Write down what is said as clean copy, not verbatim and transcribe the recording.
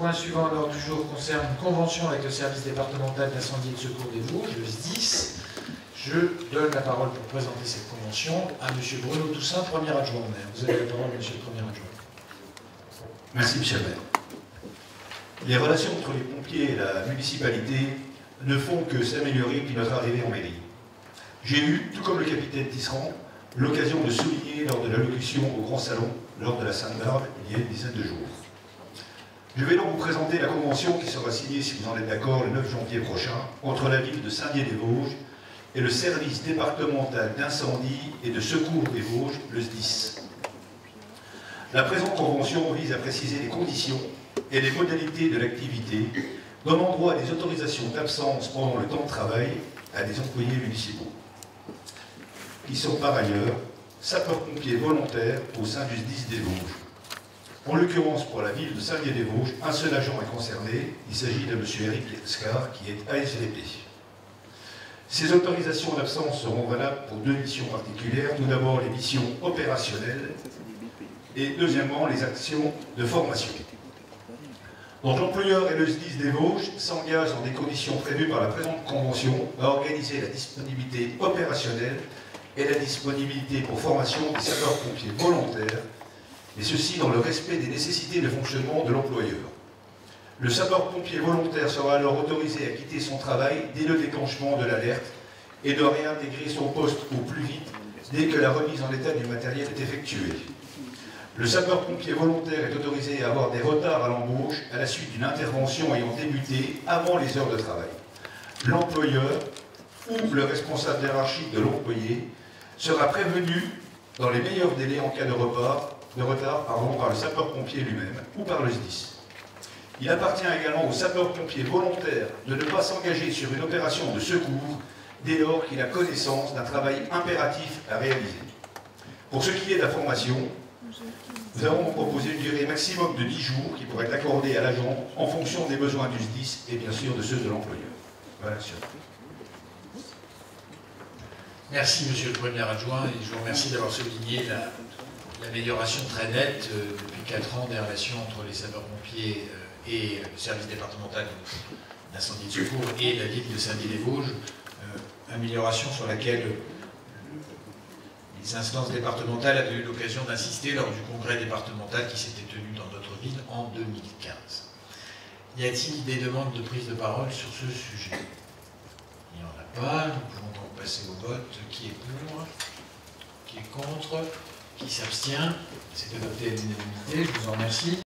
point suivant à l'ordre du jour concerne une convention avec le service départemental d'incendie et de secours des Vosges, le SDIS. Je donne la parole pour présenter cette convention à M. Bruno Toussaint, premier adjoint au maire. Vous avez la parole, monsieur le premier adjoint. Merci, monsieur le maire. Les relations entre les pompiers et la municipalité ne font que s'améliorer depuis notre arrivée en mairie. J'ai eu, tout comme le capitaine Tisserand, l'occasion de souligner lors de l'allocution au Grand Salon, lors de la Sainte-Barbe, il y a une dizaine de jours. Je vais donc vous présenter la convention qui sera signée, si vous en êtes d'accord, le 9 janvier prochain, entre la ville de Saint-Dié-des-Vosges et le service départemental d'incendie et de secours des Vosges, le SDIS. La présente convention vise à préciser les conditions et les modalités de l'activité, donnant droit à des autorisations d'absence pendant le temps de travail à des employés municipaux, qui sont par ailleurs sapeurs-pompiers volontaires au sein du SDIS des Vosges. En l'occurrence, pour la ville de Saint-Dié-des-Vosges, un seul agent est concerné, il s'agit de M. Eric Escar, qui est ASVP. Ces autorisations d'absence seront valables pour deux missions particulières. Tout d'abord, les missions opérationnelles et deuxièmement, les actions de formation. Donc l'employeur et le SDIS des Vosges s'engagent dans des conditions prévues par la présente convention à organiser la disponibilité opérationnelle et la disponibilité pour formation des sapeurs-pompiers volontaires, et ceci dans le respect des nécessités de fonctionnement de l'employeur. Le sapeur-pompier volontaire sera alors autorisé à quitter son travail dès le déclenchement de l'alerte et doit réintégrer son poste au plus vite dès que la remise en état du matériel est effectuée. Le sapeur-pompier volontaire est autorisé à avoir des retards à l'embauche à la suite d'une intervention ayant débuté avant les heures de travail. L'employeur ou le responsable hiérarchique de l'employé sera prévenu dans les meilleurs délais en cas de retard par le sapeur-pompier lui-même ou par le SDIS. Il appartient également au sapeur-pompier volontaire de ne pas s'engager sur une opération de secours dès lors qu'il a connaissance d'un travail impératif à réaliser. Pour ce qui est de la formation, nous avons proposé une durée maximum de 10 jours qui pourrait être accordée à l'agent en fonction des besoins du SDIS et bien sûr de ceux de l'employeur. Voilà, monsieur. Merci, monsieur le premier adjoint, et je vous remercie d'avoir souligné l'amélioration très nette depuis 4 ans des relations entre les sapeurs-pompiers et le service départemental d'incendie et de secours et la ville de Saint-Dié-des-Vosges, amélioration sur laquelle les instances départementales avaient eu l'occasion d'insister lors du congrès départemental qui s'était tenu dans notre ville en 2015. Y a-t-il des demandes de prise de parole sur ce sujet? Il n'y en a pas, nous pouvons donc passer au vote. Qui est pour? Qui est contre? Qui s'abstient? C'est adopté à l'unanimité, je vous en remercie.